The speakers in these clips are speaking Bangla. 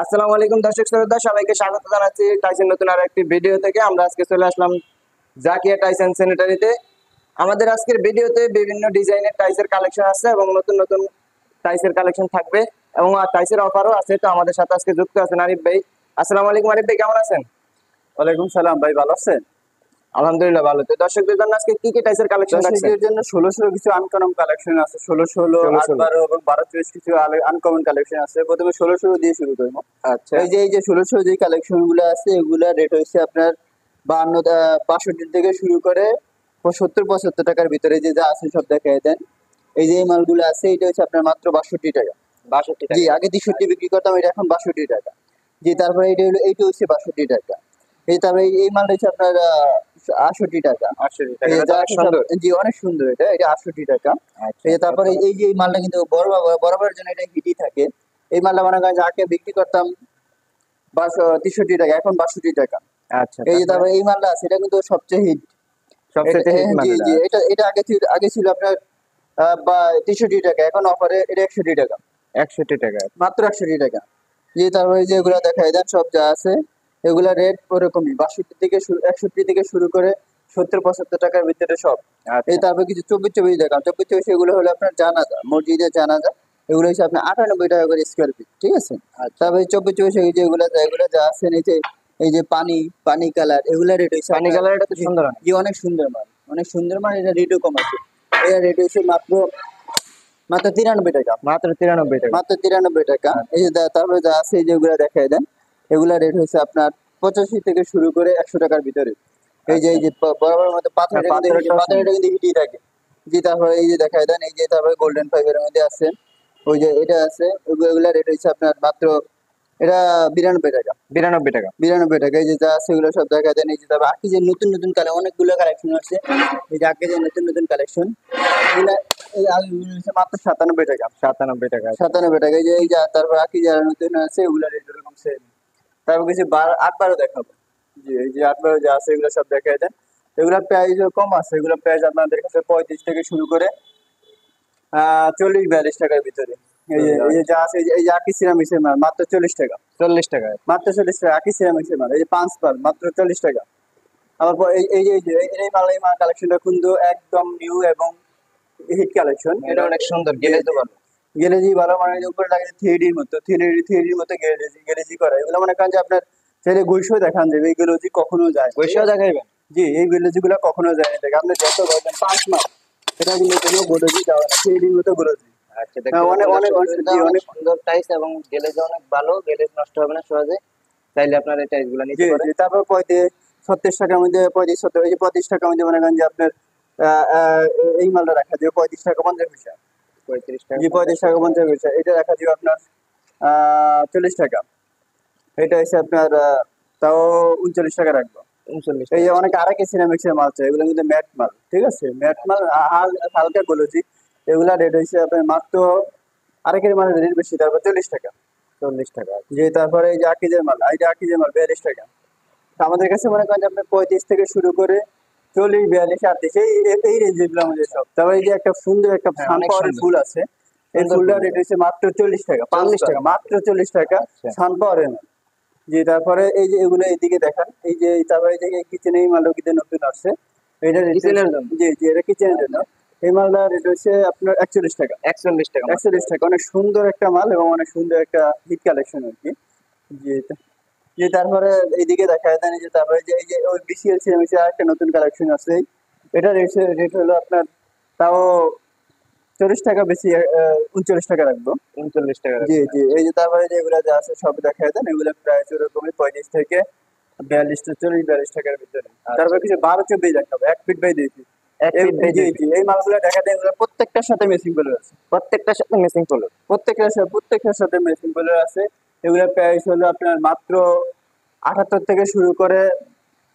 আসসালামু আলাইকুম দর্শক শ্রোতা, সবাইকে স্বাগত জানাচ্ছি টাইসন নতুন আর একটি ভিডিও থেকে। আমরা আজকে চলে আসলাম জাকিয়া টাইসন স্যানিটারিতে। আমাদের আজকের ভিডিওতে বিভিন্ন ডিজাইনের টাইসের কালেকশন আছে এবং নতুন নতুন টাইসের কালেকশন থাকবে এবং টাইসের অফারও আছে। তো আমাদের সাথে আজকে যুক্ত আছেন আরিফ ভাই। আসসালামু আলাইকুম আরিফ ভাই, কেমন আছেন? ওয়ালাইকুম সালাম ভাই, ভালো আছেন? আলহামদুলিল্লাহ ভালো। তো দর্শকদের জন্য আজকে কি কি টাইসের কালেকশন রাখছেন? দর্শকদের জন্য 16 কিছু আনকমন কালেকশন আছে, 16 8 12 এবং 12 24 কিছু আনকমন কালেকশন আছে। প্রথমে 16 দিয়ে শুরু করবো। আচ্ছা, এই যে 16 যে কালেকশন গুলো আছে, এগুলা রেট হচ্ছে আপনার 62 থেকে শুরু করে 70 75 টাকার ভিতরে যে যা আছে সব দেখায় দেন। এই যে এই মালগুলো আছে, এটা হচ্ছে আপনার মাত্র 62 টাকা। 62 জি, টাকা। আগে 63 বিক্রি করতাম, এটা এখন 62 টাকা। জি, তারপরে এইটা হচ্ছে 62 টাকা। তারপরে এই মালটা হচ্ছে আপনার 68 টাকা। 68 টাকা, এই এটা যা অনেক আছে সুন্দর। জি, অনেক সুন্দর। এটা 68 টাকা। আচ্ছা, তারপরে এই যে এই মালটা কিন্তু বরাবর জন্য এটা হিটই থাকে। এই মালটা মনে করেন যে আগে বিক্রি করতাম 63 টাকা, এখন 62 টাকা। আচ্ছা, এই যে তারপরে এই মালটা আছে, এটা কিন্তু সবচেয়ে হিট। সবচেয়ে হিট জি মাল জি, এটা আগে ছিল আপনার বা 63 টাকা, এখন অফারে এটা 61 টাকা, 61 টাকা। মাত্র 61 টাকা। জি, তারপরে যে এগুলা দেখাই দেন সব যা আছে, এগুলা রেট ওরকমই 61 থেকে শুরু করে 70 75 টাকার ভিতরে সব। আচ্ছা, তারপরে কিছু 24 দেখাম। 24 এগুলো হলো আপনার জানাজা, মসজিদের জানাজা। এগুলো হচ্ছে আপনার 98 টাকা করে স্কোয়ার ফিট, ঠিক আছে। আচ্ছা। তারপরে 24 এই যে এগুলো যা আছে, এই যে পানি কালার, এগুলা রেট হচ্ছে পানি আপনার কালার, এটা তো জি সুন্দর অনেক। জি, অনেক সুন্দর মাল, অনেক সুন্দর মাল। এটা রেটও কম আছে। এটা রেট হচ্ছে মাত্র মাত্র 93 টাকা, মাত্র 93 টাকা। মাত্র 93 টাকা। এই যে তারপরে যা আছে, এই যেগুলো দেখাই দেন, এগুলা রেট হচ্ছে আপনার 85 থেকে শুরু করে 100 টাকার ভিতরে। এই যে বরাবর মধ্যে পাথর, হ্যাঁ, এটা কিন্তু পাথরেরটাও পাথর, সুন্দর। এটা কিন্তু হিটই থাকে। জি, তারপরে এই যে দেখাই দেন, এই যে তারপরে গোল্ডেন ফাইবারের মধ্যে আছে, ওই যে এটা আছে, ওগুলা রেট হচ্ছে আপনার মাত্র এটা 92 টাকা, 92 টাকা। 92 টাকা। এই যে যা আছে এগুলো সব দেখা দেন। এই যে তারপর আকিজের নতুন নতুন অনেকগুলো কালেকশন আছে। এই যে আকিজের নতুন নতুন কালেকশন, এগুলা এগুলো হচ্ছে মাত্র 97 টাকা, 97 টাকা। 97 টাকা। এই যে তারপর আকি যারা নতুন আছে, ওগুলা রেট এরকম সেম। তারপর কিছু 8 12 দেখাবো। জি, এই যে 8 12 যা আছে এগুলো সব দেখাই দেন। এগুলা প্রাইস কম আছে, এগুলো প্রাইস আপনাদের কাছে 35 থেকে শুরু করে 40 42 টাকার ভিতরে। এই যে যা আছে, এই যে আকি সিরামিক্সের মাল মাত্র 40 টাকা, 40 টাকা। মাত্র 40 টাকা। আকি সিরামিক্সের মাল, এই যে 5 পার মাত্র 40 টাকা। আবার এই মাল কালেকশনটা কিন্তু একদম নিউ এবং হিট কালেকশন। এটা অনেক সুন্দর, গেলে তো ভালো। গ্যারেজি ভালো, মানে উপরে লাগে 3Dর মতো, 3Dর মতো গ্যারেজি করা। এগুলো মনে করেন যে আপনার ছেলে গুইশও দেখান যাবে, এই গ্যারেজি কখনো যায় না। পয়সাও দেখাইবেন। জি, এই গ্যারেজি গুলো কখনো যায় না। দেখে আপনি যত বলবেন 5 মাস, এটা কিন্তু কোনো গ্যারেজি যাবে না, 3Dর মতো গ্যারেজি। আচ্ছা, দেখতে অনেক পাচ্ছেন অনেক দর্শক, অনেক এটা জি, অনেক অনেক সুন্দর টাইস এবং গেলেজ অনেক ভালো, গেলেজ নষ্ট হবে না সহজে। চাইলে আপনার এই টাইস গুলো জি নিতে পারেন। জি। তারপর 35 টাকার মধ্যে 35 70, এই যে 35 টাকার মধ্যে মনে করেন যে আপনার আহ, আহ, এই মালটা রাখা যাবে 35 টাকা 50 পয়সা। 35 টাকা, জি, 50 35 টাকা পয়সা। 50 পয়সা। এটা রাখা যাবে আপনার 40 টাকা। এটা হচ্ছে আপনার তাও 39 টাকা রাখবো। 39 এই টাকা। যে অনেক আরেক সিরামিক্সের মাল চাই, এগুলো কিন্তু ম্যাট মাল, ঠিক আছে। ম্যাট মাল হালকা বলেছি। এগুলা রেট হচ্ছে আপনার মাত্র আরেকের মালের রেট বেশি, তারপর 40 টাকা। 40 টাকা। যে তারপরে এই যে আকিজের মাল, এই যে আকিজের মাল 42 টাকা। তো আমাদের কাছে মনে করেন যে আপনার 35 থেকে শুরু করে 40 42 38, এই রেঞ্জ এগুলো আমাদের সব। তারপরে এই যে একটা সুন্দর একটা হ্যাঁ, সান অনেক পাওয়ারের সুন্দর। ফুল আছে, এই সুন্দর ফুলটার ফুল রেট এটা। হচ্ছে মাত্র 40 টাকা, 40 টাকা মাত্র 40 টাকা। আচ্ছা। সান পাওয়ারের মাল। জি, তারপরে এই যে এগুলো এইদিকে দেখান, এই যে তারপরে এই যে কিচেনে এই মালটা কিন্তু নতুন আসছে। এটা রেট কিচেনের জন্য জি জি, এটা কিচেনের জন্য। এই মালটা রেট হচ্ছে আপনার 41 টাকা, 41 টাকা মাত্র। 41 টাকা। অনেক সুন্দর একটা মাল এবং অনেক সুন্দর একটা হিট কালেকশন আর কি। জি, জি। তারপরে এইদিকে দেখা যায় যে তারপরে যে এই যে ওই বিসিএল সিএমএস এর একটা নতুন কালেকশন আছে। এটা রেট হলো আপনার তাও 40 টাকা বেশি, 39 টাকা রাখবো। 39 টাকা জি রাখবেন। জি, এই যে তারপরে যে এগুলা যা আছে সব দেখায় দেন। এগুলো প্রাইস ওরকমই 35 থেকে 42 40 42 টাকার ভিতরে। আচ্ছা, তারপর কিছু 12 24 দেখাবো, 1 ফিট বাই 2 ফিট। 1 ফিট বাই জি 2 জি, ফিট। এই মালগুলো দেখা দেয়, এগুলো প্রত্যেকটার সাথে মেশিং বলে আছে। প্রত্যেকটার সাথে মেসিং ফুল। প্রত্যেকটার সাথে মেশিন বলে আছে। এগুলোর প্রাইস হলো আপনার মাত্র 78 থেকে শুরু করে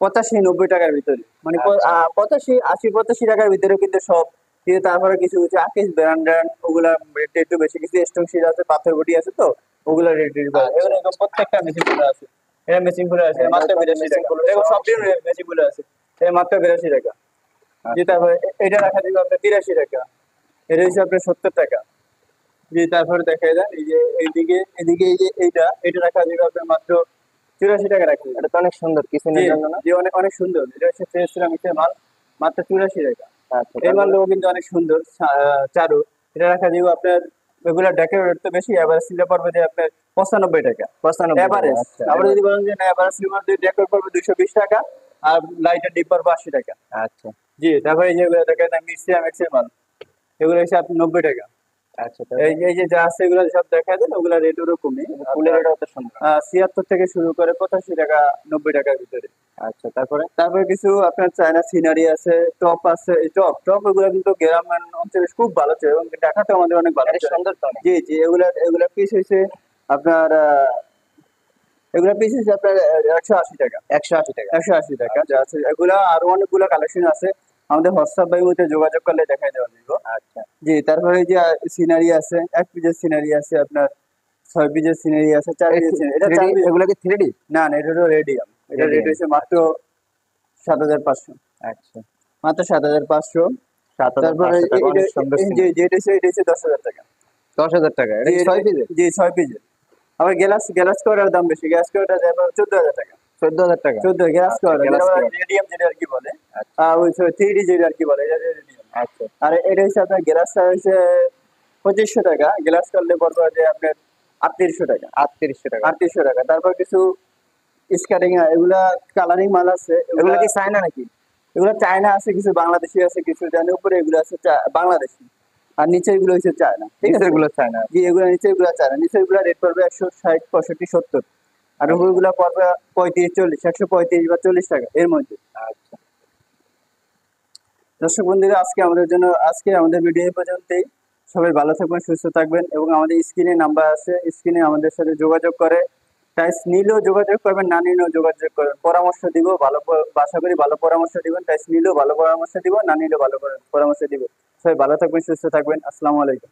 85 90 টাকার ভিতরে, মানে আচ্ছা, 85 80 85 টাকার ভিতরে কিন্তু সব। কিন্তু তারপরে কিছু কিছু আকিস ব্র্যান্ড, ওগুলা রেট একটু বেশি। কিছু স্টক শিট আছে, পাথর বটি আছে, তো ওগুলা রেট আচ্ছা, এরকম প্রত্যেকটা মেশিন গুলো আছে। এটা মেশিন গুলো আছে হ্যাঁ, মাত্র এটা 82 মেসিং টাকা। ফুল দেখো সব অনেক সুন্দর। মেশিন গুলো আছে, এটা মাত্র 82 টাকা। জি, আচ্ছা, তারপরে এটা রাখা যাবে আপনার 83 টাকা। এটা হচ্ছে আপনার 70 টাকা। জি, তারপরে দেখাই দেন এই যে এইদিকে এদিকে এই যে এটা রাখা যাবে আপনার মাত্র 84 টাকা রাখা যাবে। এটা তো অনেক সুন্দর জি কিচেনের জন্য না? জি, অনেক অনেক সুন্দর। এটা হচ্ছে ফ্রেশ সিরামিক্সের মাল, মাত্র 84 টাকা। আচ্ছা, এই তারপরে? মালটাও কিন্তু অনেক সুন্দর চারু। এটা রাখা যাবে আপনার রেগুলার ডেকোরেট তো বেশি, এভারেজ নিলে পড়বে যে আপনার 95 টাকা 95 টাকা, এভারেজ। আচ্ছা আবার এবার। যদি বলেন যে না এভারেজ নিলে ডেকোরেট পড়বে 220 টাকা, আর লাইটের ডিপ পড়বে 80 টাকা। আচ্ছা জি, তারপরে এই যে দেখা যায় মিক্সি এমএক্সের মাল, এগুলো হচ্ছে আপনি 90 টাকা। আচ্ছা, তারপরে? এই যে যা আছে এগুলো সব দেখা দেন, ওগুলা রেট ওরকমই। ফুলের এটা অত সুন্দর। 76 থেকে শুরু করে 85 টাকা, 90 টাকার ভিতরে। আচ্ছা, তারপরে? তারপরে কিছু আপনার চায়না সিনারি আছে, টপ আছে। এই টপ এগুলো কিন্তু গ্রাম অঞ্চলে খুব ভালো চলে এবং ঢাকাতে আমাদের অনেক ভালো এটা চলে। সুন্দর তো অনেক। জি জি, এগুলা পিস হয়েছে আপনার এগুলা পিস হয়েছে আপনার 180 টাকা। 180 টাকা। 180 টাকা যা আছে এগুলা, আরো অনেকগুলো কালেকশন আছে। আমাদের হোয়াটসঅ্যাপ বা ইমোতে যোগাযোগ করলে দেখাই দেওয়া যাবে। আচ্ছা, জি, তারপরে এই যে সিনারি আছে, 1 পিসের সিনারি আছে আপনার, 6 পিসের সিনারি আছে, 4 পিসের সিনারি। এটা 3D 4 পিস। এগুলো কি 3D? না না, এটা হলো রেডিয়াম। এটা রেট রেডিয়াম। হয়েছে মাত্র 7500। আচ্ছা, মাত্র 7500। তারপরে 7500 টাকা, অনেক সুন্দর যে সিনারি। এটা হচ্ছে 10,000 টাকা। 10,000 টাকা, এটা জি কি 6 পিসের? জি, 6 পিসের। আবার গ্লাস করার দাম বেশি, গ্লাস করাটা যায় 14,000 টাকা। 14,000 টাকা। 14 গ্লাস আচ্ছা, করা, গ্লাস যেটা করা। রেডিয়াম যেটা আর কি বলে। আচ্ছা, ওই 3D যেটা আর কি বলে, এটা রেডিয়াম। আচ্ছা, আর এটা হচ্ছে আপনার গ্লাসটা হচ্ছে 2500 টাকা, গ্লাস করলে পড়বে যে আপনার 3800 টাকা। 3800 টাকা। 3800 টাকা। তারপর কিছু স্কাটিং, এগুলা কালারিং মাল আছে। এগুলো কি চায়না নাকি? এগুলো চায়না আছে, কিছু বাংলাদেশি আছে, কিছু জানি উপরে এগুলো আছে বাংলাদেশি, আর নিচে এগুলো হচ্ছে চায়না। ঠিক আছে, নিচের গুলো চায়না। জি এগুলো নিচে এগুলো চায়না। নিচে এগুলো রেট পড়বে 160, 65, 70। আর আচ্ছা, উপরগুলো পড়বে 35, 40, 135 বা 40 টাকা এর মধ্যে। আচ্ছা। দর্শক বন্ধুরা, আজকে আমাদের ভিডিও এই পর্যন্তই। সবাই ভালো থাকবেন, সুস্থ থাকবেন, এবং আমাদের স্ক্রিনে নাম্বার আছে, স্ক্রিনে আমাদের সাথে যোগাযোগ করে টাইস নিলেও যোগাযোগ করবেন, না নিলেও যোগাযোগ করবেন। পরামর্শ দিব, আশা করি ভালো পরামর্শ দিবেন। টাইস নিলেও ভালো পরামর্শ দিব, না নিলেও ভালো পরামর্শ দিব। সবাই ভালো থাকবেন, সুস্থ থাকবেন। আসসালামু আলাইকুম।